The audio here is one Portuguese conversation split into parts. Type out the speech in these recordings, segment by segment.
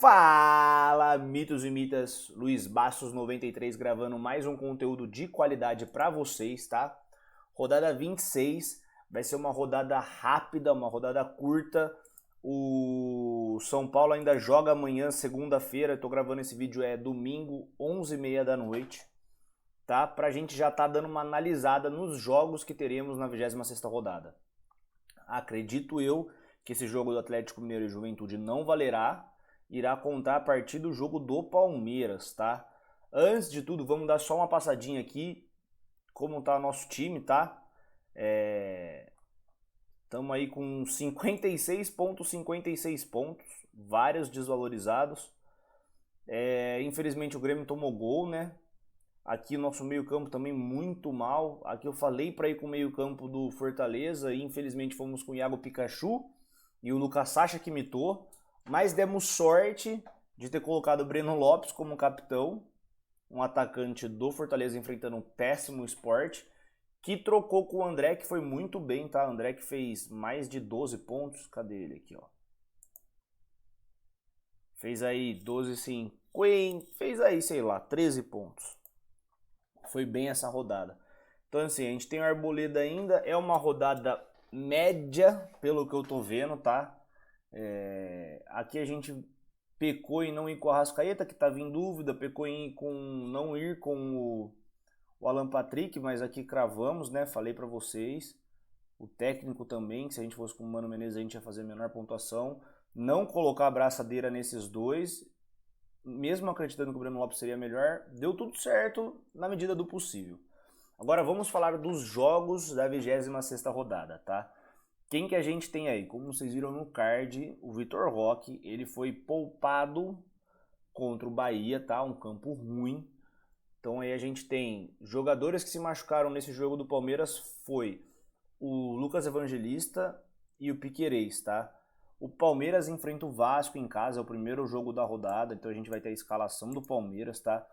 Fala, mitos e mitas, Luiz Bastos 93 gravando mais um conteúdo de qualidade para vocês, tá? Rodada 26, vai ser uma rodada rápida, uma rodada curta. O São Paulo ainda joga amanhã, segunda-feira, eu tô gravando esse vídeo, é domingo, 11h30 da noite, tá? Pra gente já tá dando uma analisada nos jogos que teremos na 26ª rodada. Acredito eu que esse jogo do Atlético Mineiro e Juventude não valerá, irá contar a partir do jogo do Palmeiras, tá? Antes de tudo, vamos dar só uma passadinha aqui, como tá nosso time, tá? Estamos aí com 56,56 pontos, vários desvalorizados. Infelizmente o Grêmio tomou gol, né? Aqui nosso meio campo também muito mal. Aqui eu falei para ir com o meio campo do Fortaleza e infelizmente fomos com o Iago Pikachu e o Lucas Sacha que mitou. Mas demos sorte de ter colocado o Breno Lopes como capitão, um atacante do Fortaleza enfrentando um péssimo Sport, que trocou com o André, que foi muito bem, tá? O André que fez mais de 12 pontos. Cadê ele aqui, ó? Fez aí 12,50, fez aí, sei lá, 13 pontos. Foi bem essa rodada. Então assim, a gente tem o Arboleda ainda, é uma rodada média, pelo que eu tô vendo, tá? Aqui a gente pecou em não ir com o Arrascaeta, que estava em dúvida, pecou em não ir com o Alan Patrick, mas aqui cravamos, né? Falei para vocês. O técnico também, que se a gente fosse com o Mano Menezes a gente ia fazer menor pontuação. Não colocar a braçadeira nesses dois, mesmo acreditando que o Breno Lopes seria melhor, deu tudo certo na medida do possível. Agora vamos falar dos jogos da 26ª rodada, tá? Quem que a gente tem aí? Como vocês viram no card, o Vitor Roque, ele foi poupado contra o Bahia, tá? Um campo ruim. Então aí a gente tem jogadores que se machucaram nesse jogo do Palmeiras, foi o Lucas Evangelista e o Piquerez, tá? O Palmeiras enfrenta o Vasco em casa, é o primeiro jogo da rodada, então a gente vai ter a escalação do Palmeiras, tá?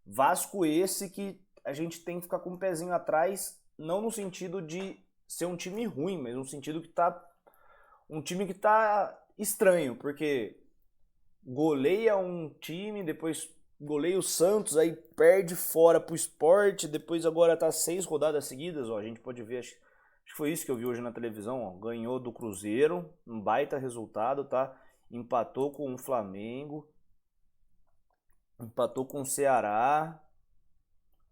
Vasco esse que a gente tem que ficar com um pezinho atrás, não no sentido de ser um time ruim, mas no sentido que tá um time que tá estranho, porque goleia um time, depois goleia o Santos, aí perde fora pro Sport, depois agora tá 6 rodadas seguidas, ó, a gente pode ver, acho que foi isso que eu vi hoje na televisão, ó, ganhou do Cruzeiro, um baita resultado, tá? Empatou com o Flamengo, empatou com o Ceará,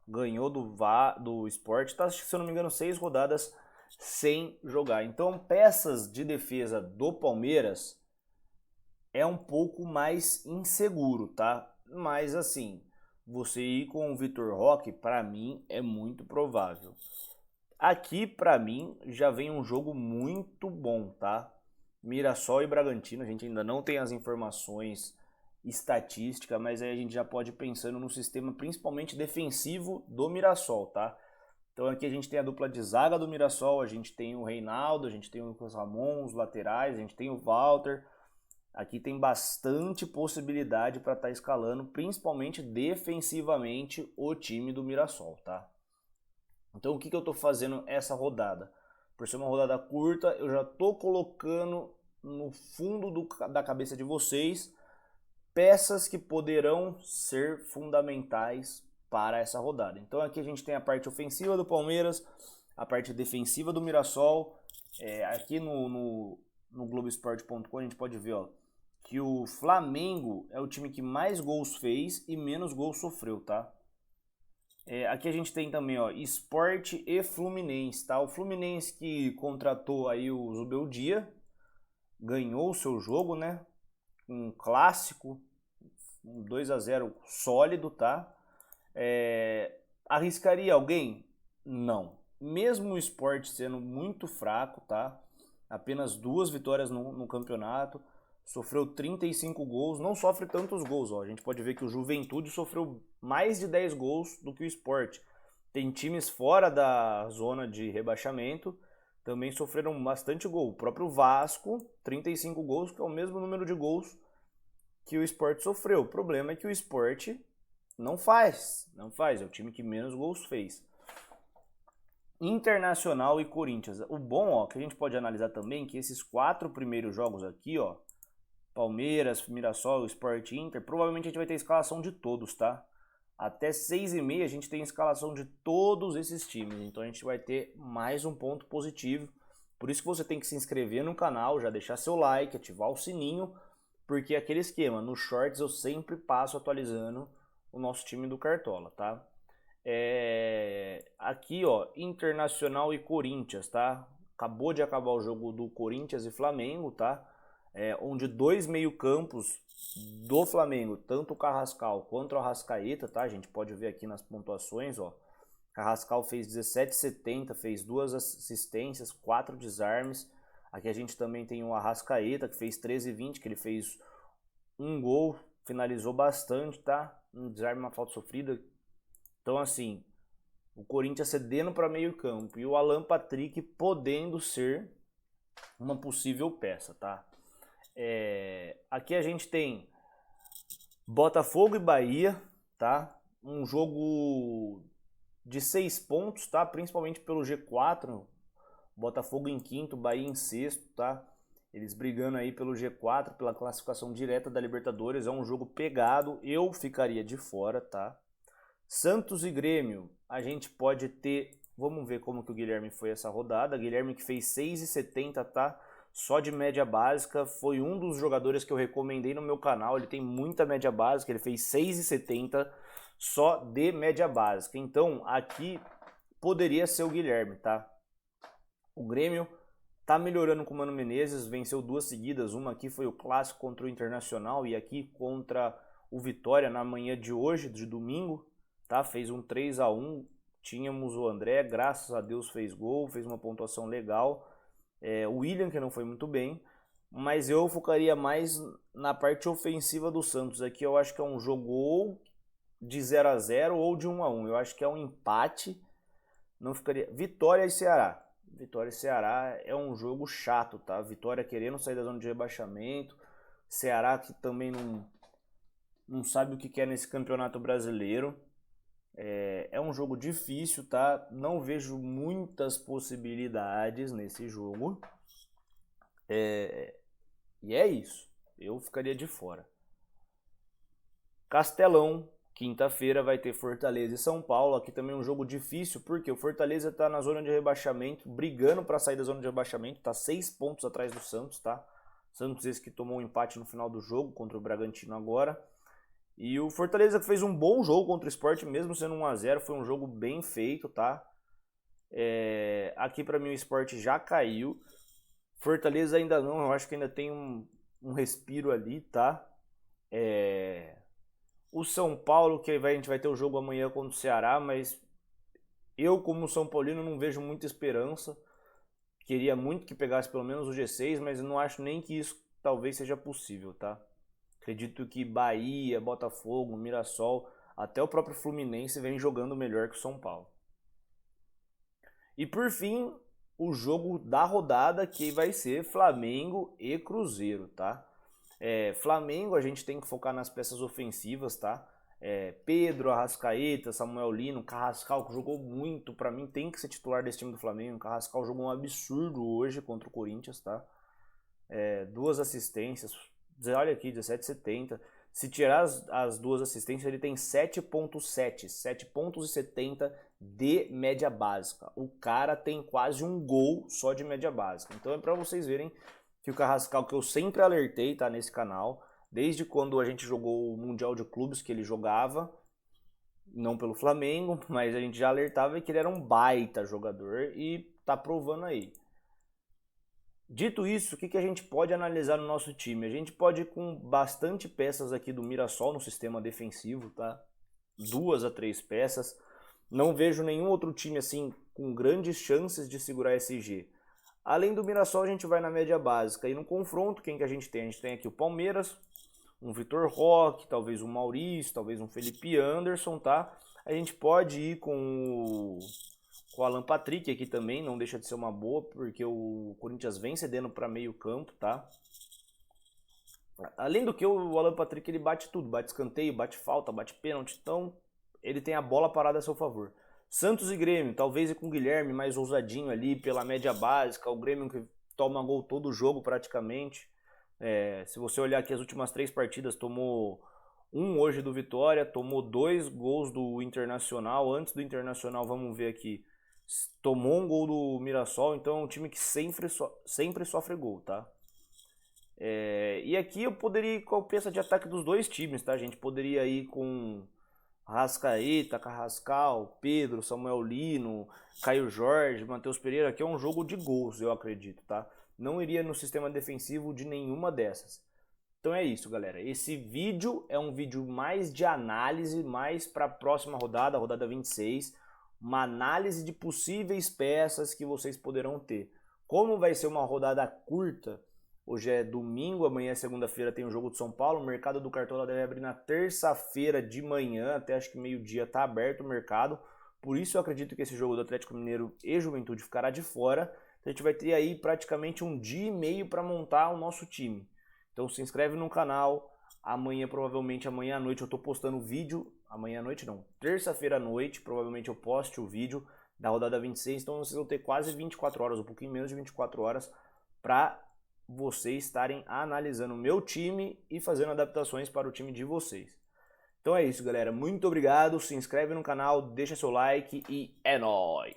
ganhou do Sport, tá, se eu não me engano, 6 rodadas sem jogar. Então, peças de defesa do Palmeiras é um pouco mais inseguro, tá? Mas assim, você ir com o Vitor Roque, para mim, é muito provável. Aqui, para mim, já vem um jogo muito bom, tá? Mirassol e Bragantino, a gente ainda não tem as informações estatísticas, mas aí a gente já pode ir pensando no sistema principalmente defensivo do Mirassol, tá? Então aqui a gente tem a dupla de zaga do Mirassol, a gente tem o Reinaldo, a gente tem o Lucas Ramon, os laterais, a gente tem o Walter. Aqui tem bastante possibilidade para estar escalando, principalmente defensivamente, o time do Mirassol, tá? Então o que eu estou fazendo essa rodada? Por ser uma rodada curta, eu já estou colocando no fundo da cabeça de vocês peças que poderão ser fundamentais para essa rodada. Então aqui a gente tem a parte ofensiva do Palmeiras, a parte defensiva do Mirassol. Aqui no Globoesporte.com a gente pode ver, ó, que o Flamengo é o time que mais gols fez e menos gols sofreu, tá? Aqui a gente tem também, ó, Sport e Fluminense, tá? O Fluminense que contratou aí o Zubeldia, ganhou o seu jogo, né? Um clássico, um 2-0 sólido, tá? Arriscaria alguém? Não. Mesmo o Sport sendo muito fraco, tá? Apenas 2 vitórias no campeonato, sofreu 35 gols, não sofre tantos gols, ó. A gente pode ver que o Juventude sofreu mais de 10 gols do que o Sport. Tem times fora da zona de rebaixamento, também sofreram bastante gol. O próprio Vasco, 35 gols, que é o mesmo número de gols que o Sport sofreu. O problema é que o Sport não faz, é o time que menos gols fez. Internacional e Corinthians. O bom, ó, que a gente pode analisar também, que esses 4 primeiros jogos aqui, ó, Palmeiras, Mirassol, Sport Inter, provavelmente a gente vai ter escalação de todos, tá? Até 6h30 a gente tem escalação de todos esses times, então a gente vai ter mais um ponto positivo. Por isso que você tem que se inscrever no canal, já deixar seu like, ativar o sininho, porque aquele esquema, nos shorts eu sempre passo atualizando o nosso time do Cartola, tá? Aqui, ó, Internacional e Corinthians, tá? Acabou de acabar o jogo do Corinthians e Flamengo, tá? Onde dois meio-campos do Flamengo, tanto o Carrascal quanto o Arrascaeta, tá? A gente pode ver aqui nas pontuações, ó. Carrascal fez 17,70, fez 2 assistências, 4 desarmes. Aqui a gente também tem o Arrascaeta, que fez 13,20, que ele fez um gol, finalizou bastante, tá? Um desarme, uma falta sofrida. Então, assim, o Corinthians cedendo para meio campo e o Alan Patrick podendo ser uma possível peça, tá? Aqui a gente tem Botafogo e Bahia, tá? Um jogo de 6 pontos, tá? Principalmente pelo G4, Botafogo em quinto, Bahia em sexto, tá? Eles brigando aí pelo G4, pela classificação direta da Libertadores. É um jogo pegado, eu ficaria de fora, tá? Santos e Grêmio, a gente pode ter... Vamos ver como que o Guilherme foi essa rodada. Guilherme que fez 6,70, tá? Só de média básica. Foi um dos jogadores que eu recomendei no meu canal. Ele tem muita média básica, ele fez 6,70 só de média básica. Então, aqui poderia ser o Guilherme, tá? O Grêmio tá melhorando com o Mano Menezes, venceu 2 seguidas. Uma aqui foi o clássico contra o Internacional e aqui contra o Vitória na manhã de hoje, de domingo. Tá? Fez um 3-1, tínhamos o André, graças a Deus fez gol, fez uma pontuação legal. O William, que não foi muito bem, mas eu focaria mais na parte ofensiva do Santos. Aqui eu acho que é um jogo ou de 0-0 ou de 1-1. Eu acho que é um empate. Não ficaria... Vitória e Ceará. Vitória e Ceará é um jogo chato, tá? Vitória querendo sair da zona de rebaixamento. Ceará que também não sabe o que quer nesse campeonato brasileiro. É um jogo difícil, tá? Não vejo muitas possibilidades nesse jogo. E é isso. Eu ficaria de fora. Castelão, quinta-feira vai ter Fortaleza e São Paulo. Aqui também é um jogo difícil, porque o Fortaleza tá na zona de rebaixamento, brigando para sair da zona de rebaixamento. Tá 6 pontos atrás do Santos, tá? Santos esse que tomou um empate no final do jogo contra o Bragantino agora. E o Fortaleza fez um bom jogo contra o Sport, mesmo sendo 1-0, foi um jogo bem feito, tá? Aqui para mim o Sport já caiu. Fortaleza ainda não, eu acho que ainda tem um respiro ali, tá? O São Paulo, que a gente vai ter o jogo amanhã contra o Ceará, mas eu como São Paulino não vejo muita esperança. Queria muito que pegasse pelo menos o G6, mas não acho nem que isso talvez seja possível, tá? Acredito que Bahia, Botafogo, Mirassol, até o próprio Fluminense vem jogando melhor que o São Paulo. E por fim, o jogo da rodada que vai ser Flamengo e Cruzeiro, tá? Flamengo a gente tem que focar nas peças ofensivas, tá? Pedro, Arrascaeta, Samuel Lino, Carrascal, que jogou muito, pra mim tem que ser titular desse time do Flamengo. Carrascal jogou um absurdo hoje contra o Corinthians, tá? 2 assistências, olha aqui, 17,70. Se tirar as 2 assistências, ele tem 7,7 pontos e 70 de média básica. O cara tem quase um gol só de média básica. Então é pra vocês verem que o Carrascal, que eu sempre alertei, tá, nesse canal, desde quando a gente jogou o Mundial de Clubes que ele jogava, não pelo Flamengo, mas a gente já alertava que ele era um baita jogador e tá provando aí. Dito isso, o que a gente pode analisar no nosso time? A gente pode ir com bastante peças aqui do Mirassol no sistema defensivo, tá? 2 a 3 peças. Não vejo nenhum outro time assim com grandes chances de segurar esse G. Além do Mirassol, a gente vai na média básica. E no confronto, quem que a gente tem? A gente tem aqui o Palmeiras, um Vitor Roque, talvez um Maurício, talvez um Felipe Anderson, tá? A gente pode ir com o Alan Patrick aqui também, não deixa de ser uma boa, porque o Corinthians vem cedendo para meio campo, tá? Além do que o Alan Patrick ele bate tudo, bate escanteio, bate falta, bate pênalti, então ele tem a bola parada a seu favor. Santos e Grêmio, talvez com o Guilherme mais ousadinho ali pela média básica, o Grêmio que toma gol todo o jogo praticamente. Se você olhar aqui as últimas 3 partidas, tomou 1 hoje do Vitória, tomou 2 gols do Internacional. Antes do Internacional, vamos ver aqui, tomou um gol do Mirassol, então é um time que sempre sofre gol, tá? E aqui eu poderia ir com a peça de ataque dos dois times, tá? A gente poderia ir com Arrascaeta, Carrascal, Pedro, Samuel Lino, Caio Jorge, Matheus Pereira. Aqui é um jogo de gols, eu acredito, tá? Não iria no sistema defensivo de nenhuma dessas. Então é isso, galera. Esse vídeo é um vídeo mais de análise, mais para a próxima rodada, a rodada 26. Uma análise de possíveis peças que vocês poderão ter. Como vai ser uma rodada curta, hoje é domingo, amanhã é segunda-feira, tem o jogo de São Paulo. O mercado do Cartola deve abrir na terça-feira de manhã, até acho que meio-dia tá aberto o mercado. Por isso eu acredito que esse jogo do Atlético Mineiro e Juventude ficará de fora. Então a gente vai ter aí praticamente um dia e meio para montar o nosso time. Então se inscreve no canal. Amanhã, provavelmente amanhã à noite eu tô postando vídeo. Amanhã à noite não, terça-feira à noite, provavelmente eu poste o vídeo da rodada 26. Então vocês vão ter quase 24 horas, um pouquinho menos de 24 horas para vocês estarem analisando o meu time e fazendo adaptações para o time de vocês. Então é isso, galera. Muito obrigado. Se inscreve no canal, deixa seu like e é nóis!